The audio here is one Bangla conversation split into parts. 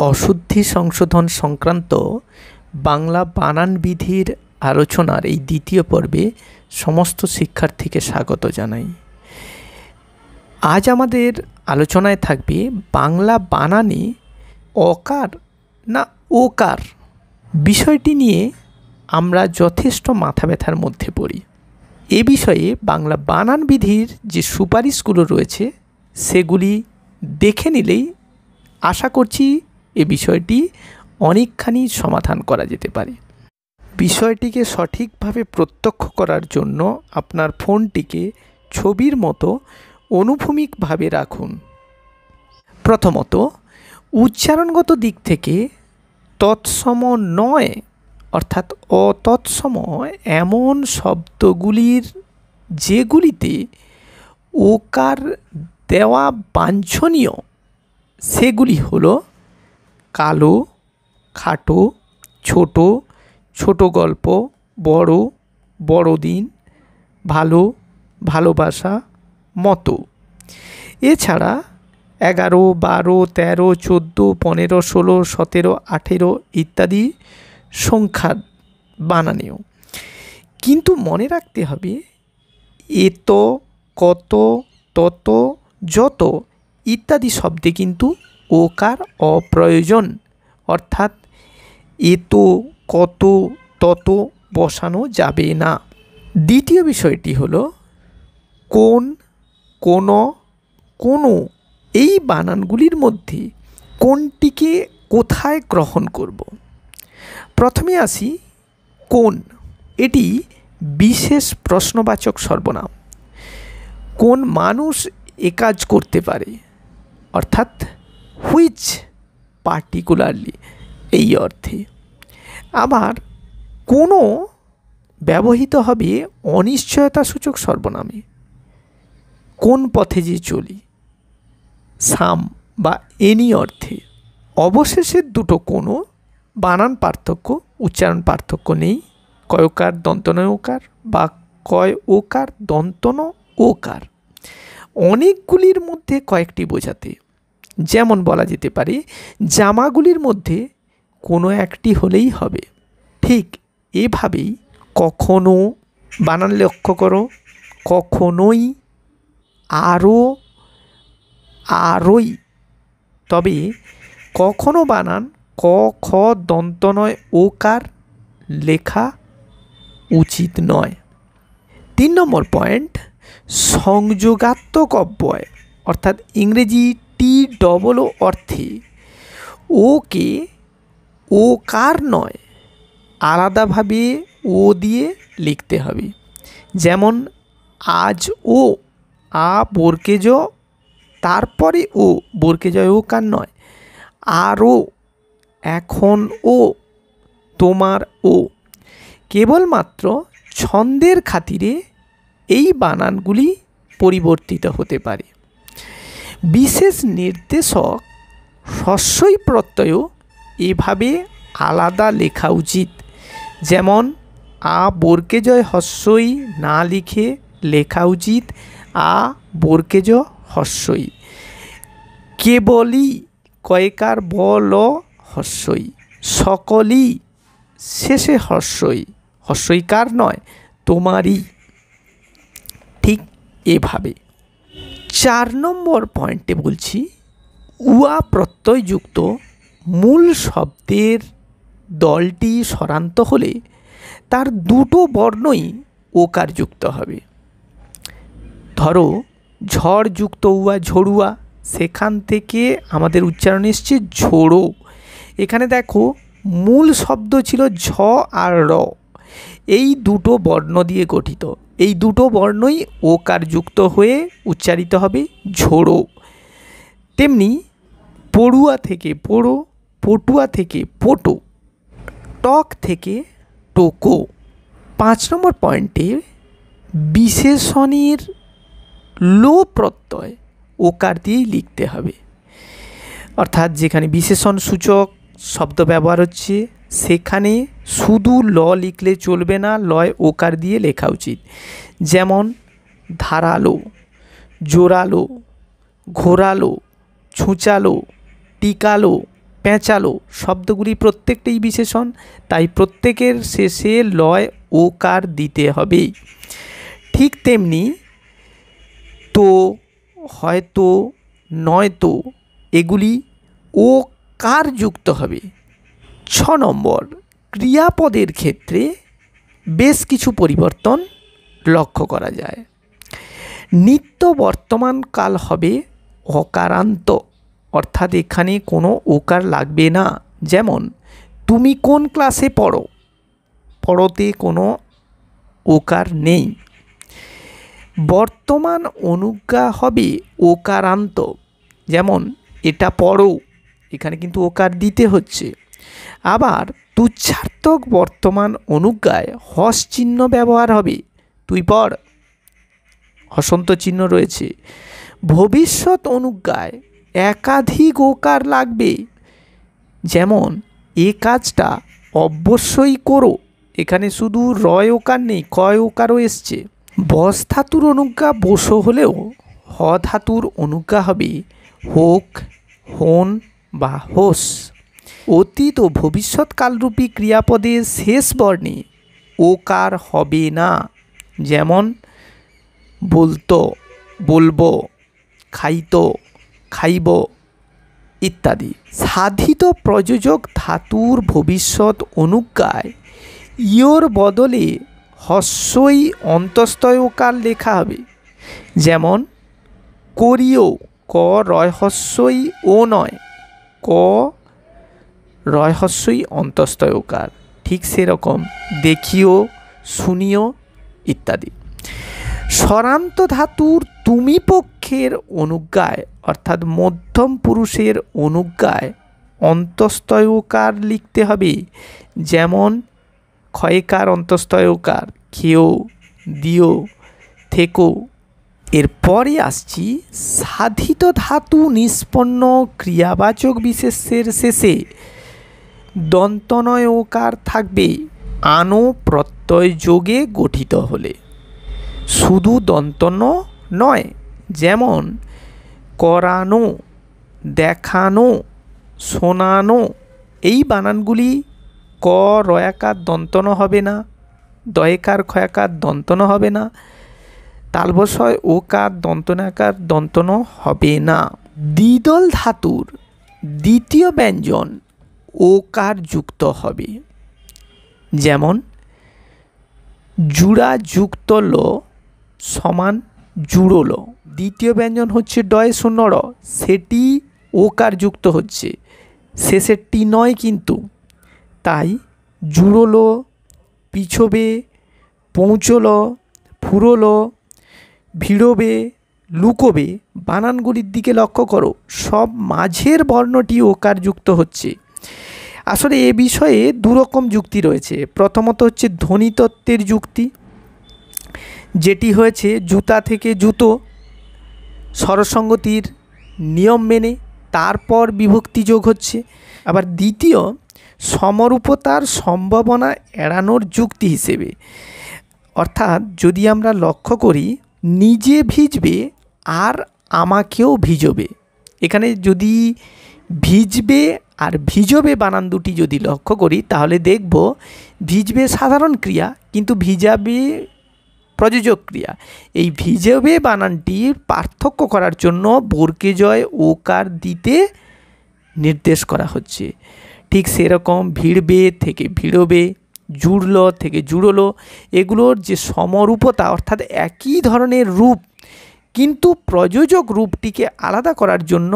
অশুদ্ধি সংশোধন সংক্রান্ত বাংলা বানান বিধির আলোচনার এই দ্বিতীয় পর্বে সমস্ত শিক্ষার্থীকে স্বাগত জানাই। আজ আমাদের আলোচনায় থাকবে বাংলা বানানে অকার না ওকার বিষয়টি নিয়ে আমরা যথেষ্ট মাথা ব্যথার মধ্যে পড়ি। এ বিষয়ে বাংলা বানান বিধির যে সুপারিশগুলো রয়েছে সেগুলি দেখে নিলেই আশা করছি এ বিষয়টি অনেকখানি সমাধান করা যেতে পারে। বিষয়টিকে সঠিকভাবে প্রত্যক্ষ করার জন্য আপনার ফোনটিকে ছবির মতো অনুভূমিকভাবে রাখুন। প্রথমত, উচ্চারণগত দিক থেকে তৎসম নয় অর্থাৎ অতৎসম এমন শব্দগুলির যেগুলিতে ওকার দেওয়া বাঞ্ছনীয় সেগুলি হলো কালো, খাটো, ছোট, ছোট গল্প, বড়, বড়দিন, ভালো, ভালোবাসা, মতো। এছাড়া 11, 12, 13, 14, 15, 16, 17, 18 ইত্যাদি সংখ্যা বানানেও। কিন্তু মনে রাখতে হবে এত, কত, তত, যত ইত্যাদি শব্দে কিন্তু ওকার অপ্রয়োজন, অর্থাৎ এত, কত, তত বসানো যাবে না। দ্বিতীয় বিষয়টি হলো কোন, কোনো, কোনো এই বানানগুলির মধ্যে কোনটিকে কোথায় গ্রহণ করব। প্রথমে আসি কোন। এটি বিশেষ প্রশ্নবাচক সর্বনাম। কোন মানুষ এ কাজ করতে পারে, অর্থাৎ হুইচ পার্টিকুলারলি এই অর্থে। আবার কোনো ব্যবহৃত হবে অনিশ্চয়তাসূচক সর্বনামে। কোন পথে যে চলি, সাম বা এনি অর্থে। অবশেষের দুটো কোনো বানান পার্থক্য, উচ্চারণ পার্থক্য নেই। কয়কার দন্তন ওকার বা কয় ওকার দন্তন ওকার অনেকগুলির মধ্যে কয়েকটি বোঝাতে। যেমন বলা যেতে পারে জামাগুলির মধ্যে কোনো একটি হলেই হবে। ঠিক এভাবেই কখনো বানান লক্ষ্য করো, কখনোই, আরও, আরই। তবে কখনো বানান ক, খ, দন্তনয় ওকার লেখা উচিত নয়। 3 নম্বর পয়েন্ট, সংযোগাত্মক অব্যয় অর্থাৎ ইংরেজি টি ডবল ও অর্থে ওকে ওকার নয় আলাদাভাবে ও দিয়ে লিখতে হবে। যেমন আজ ও, আ বর্কেজ তারপরে ও, বর্কেজয় ওকার নয়। আরও, এখন ও, তোমার ও। কেবলমাত্র ছন্দের খাতিরে এই বানানগুলি পরিবর্তিত হতে পারে। বিশেষ নির্দেশক হ্রস্বই প্রত্যয় এভাবে আলাদা লেখা উচিত। যেমন আ বর্কেজয় হ্রস্বই না লিখে লেখা উচিত আ বর্কেজ হ্রস্বই। কেবলই কয়কার বল হ্রস্বই। সকলই শেষে হ্রস্বই, হ্রস্বইকার নয়, তোমারই। ঠিক এভাবে 4 নম্বর পয়েন্টে বলছি, উয়া প্রত্যয়যুক্ত মূল শব্দের দলটি স্বরান্ত হলে তার দুটো বর্ণই ওকার যুক্ত হবে। ধরো ঝড়যুক্ত উয়া ঝড়ুয়া, সেখান থেকে আমাদের উচ্চারণ এসছে ঝোড়ো। এখানে দেখো মূল শব্দ ছিল ঝ আর র, এই দুটো বর্ণ দিয়ে গঠিত। এই দুটো বর্ণই ওকার যুক্ত হয়ে উচ্চারিত হবে ঝোড়ো। তেমনি পড়ুয়া থেকে পড়ো, পটুয়া থেকে পটো, টক থেকে টোকো। 5 নম্বর পয়েন্টে বিশেষণের লো প্রত্যয় ওকার দিয়েই লিখতে হবে। অর্থাৎ যেখানে বিশেষণ সূচক শব্দ ব্যবহার হচ্ছে সেখানে শুধু ল লিখলে চলবে না, লয় ওকার দিয়ে লেখা উচিত। যেমন ধারালো, জোরালো, ঘোরালো, ছুঁচালো, টিকালো, পেঁচালো শব্দগুলি প্রত্যেকটাই বিশেষণ, তাই প্রত্যেকের শেষে লয় ওকার দিতে হবে। ঠিক তেমনি তো, হয়তো, নয়তো এগুলি ওকার যুক্ত হবে। 6 নম্বর, ক্রিয়াপদের ক্ষেত্রে বেশ কিছু পরিবর্তন লক্ষ্য করা যায়। নিত্য বর্তমান কাল হবে অকারান্ত, অর্থাৎ এখানে কোনো ওকার লাগবে না। যেমন তুমি কোন ক্লাসে পড়ো, পড়োতে কোনো ওকার নেই। বর্তমান অনুজ্ঞা হবে ওকারান্ত, যেমন এটা পড়ো, এখানে কিন্তু ওকার দিতে হচ্ছে। আবার তুচ্ছার্থক বর্তমান অনুজ্ঞায় হস চিহ্ন ব্যবহার হবে, তুই পড়, হসন্ত চিহ্ন রয়েছে। ভবিষ্যৎ অনুজ্ঞায় একাধিক ওকার লাগবে, যেমন এ কাজটা অবশ্যই করো, এখানে শুধু রয় ওকার নেই, কয় ওকারও এসছে। বস ধাতুর অনুজ্ঞা বসো হলেও হ ধাতুর অনুজ্ঞা হবে হোক, হন বা হোস। অতীত ও ভবিষ্যৎকালরূপী ক্রিয়াপদের শেষ বর্ণে ওকার হবে না, যেমন বলতো, বলবো, খাইতো, খাইব ইত্যাদি। সাধিত প্রযোজক ধাতুর ভবিষ্যৎ অনুজ্ঞায় ইয়োর বদলে হস্যই অন্তস্তয় ওকার লেখা হবে, যেমন করিও, ক রয় হস্যই ও নয়, ক রয় হস্যই অন্তস্তয় ওকার। ঠিক সেরকম দেখিও, শুনিও ইত্যাদি। স্বরান্ত ধাতুর তুমি পক্ষের অনুজ্ঞায়, অর্থাৎ মধ্যম পুরুষের অনুজ্ঞায় অন্তস্তয় ওকার লিখতে হবে, যেমন ক্ষয়কার অন্তস্তয় ওকার, খেও, দিও, থেকো। এরপরে আসছি সাধিত ধাতু নিষ্পন্ন ক্রিয়াবাচক বিশেষ্যের শেষে দন্তনয় ওকার থাকবে আনো প্রত্যয় যোগে গঠিত হলে, শুধু দন্তন্য নয়, যেমন করানো, দেখানো, শোনানো। এই বানানগুলি ক রয়াকার দন্তন হবে না, দয়কার ক্ষয়াকার দন্তন হবে না, তালবসয় ওকার দন্তনাকার দন্তন হবে না। দ্বিদল ধাতুর দ্বিতীয় ব্যঞ্জন ওকার যুক্ত হবে, যেমন জুড়া যুক্ত ল সমান জুড়োল। দ্বিতীয় ব্যঞ্জন হচ্ছে ডয় শূন্য র, সেটি ওকার যুক্ত হচ্ছে, শেষেরটি নয় কিন্তু। তাই জুড়োলো, পিছবে, পৌঁছলো, ফুরোলো, ভিড়োবে, লুকোবে বানানগুলির দিকে লক্ষ্য করো, সব মাঝের বর্ণটি ওকার যুক্ত হচ্ছে। আসলে এ বিষয়ে দুরকম যুক্তি রয়েছে। প্রথমত হচ্ছে ধ্বনিতত্ত্বের যুক্তি, যেটি হয়েছে জুতা থেকে জুতো, স্বরসঙ্গতির নিয়ম মেনে তারপর বিভক্তি যোগ হচ্ছে। আবার দ্বিতীয় সমরূপতার সম্ভাবনা এড়ানোর যুক্তি হিসেবে, অর্থাৎ যদি আমরা লক্ষ্য করি নিজে ভিজবে আর আমাকেও ভিজবে, এখানে যদি ভিজবে আর ভিজবে বানান দুটি যদি লক্ষ্য করি তাহলে দেখব ভিজবে সাধারণ ক্রিয়া কিন্তু ভিজাবে প্রযোজক ক্রিয়া। এই ভিজবে বানানটির পার্থক্য করার জন্য বর্গেজয় ওকার দিতে নির্দেশ করা হচ্ছে। ঠিক সেরকম ভিড়বে থেকে ভিড়বে, জুড়ল থেকে জুড়লো, এগুলোর যে সমরূপতা অর্থাৎ একই ধরনের রূপ কিন্তু প্রযোজক রূপটিকে আলাদা করার জন্য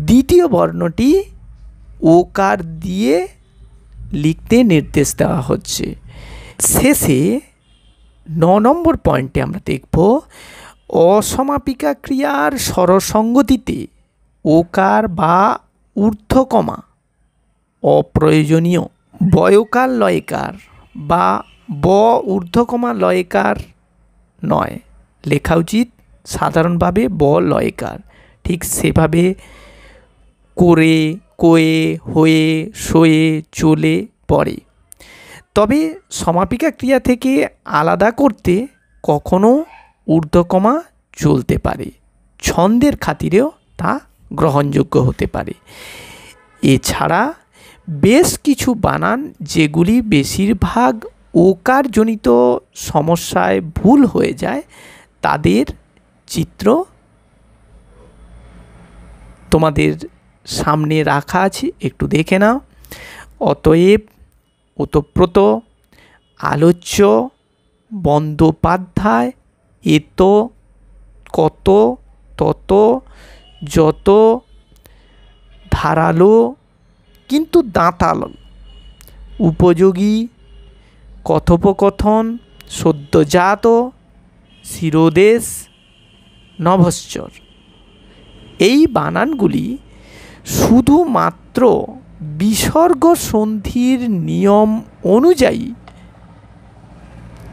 দ্বিতীয় বর্ণটি ওকার দিয়ে লিখতে নির্দেশ দেওয়া হচ্ছে। শেষে 9 নম্বর পয়েন্টে আমরা দেখব অসমাপিকা ক্রিয়ার স্বরসঙ্গতিতে ওকার বা ঊর্ধ্বকমা অপ্রয়োজনীয়। বয়কার লয়কার বা ব ঊর্ধ্বকমা লয়কার নয়, লেখা উচিত সাধারণভাবে ব লয়কার। ঠিক সেভাবে করে, কয়ে, হয়ে, শোয়ে, চলে, পড়ে। তবে সমাপিকা ক্রিয়া থেকে আলাদা করতে কখনো ঊর্ধ্বকমা চলতে পারে, ছন্দের খাতিরেও তা গ্রহণযোগ্য হতে পারে। এছাড়া বেশ কিছু বানান যেগুলি বেশিরভাগ ওকারজনিত সমস্যায় ভুল হয়ে যায়, তাদের চিত্র তোমাদের সামনে রাখা আছে, একটু দেখে নাও। অতএব, ওতপ্রোত, আলোচ্য, বন্দ্যোপাধ্যায়, এত, কত, তত, যত, ধারালো কিন্তু দাঁতালো, উপযোগী, কথোপকথন, সদ্যজাত, শিরোদেশ, নভশ্চর। এই বানানগুলি শুধুমাত্র বিসর্গ সন্ধির নিয়ম অনুযায়ী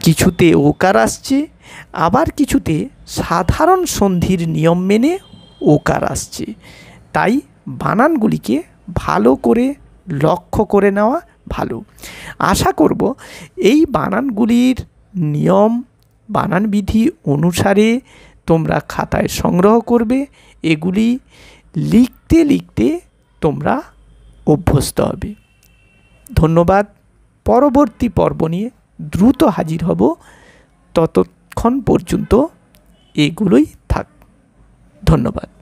কিছুতে ওকার আসছে, আবার কিছুতে সাধারণ সন্ধির নিয়ম মেনে ওকার আসছে। তাই বানানগুলিকে ভালো করে লক্ষ্য করে নেওয়া ভালো। আশা করব এই বানানগুলির নিয়ম, বানানবিধি অনুসারে তোমরা খাতায় সংগ্রহ করবে। এগুলি লিখতে লিখতে তোমরা অভ্যস্ত হবে। ধন্যবাদ। পরবর্তী পর্ব নিয়ে দ্রুত হাজির হব। ততক্ষণ পর্যন্ত এগুলোই থাক। ধন্যবাদ।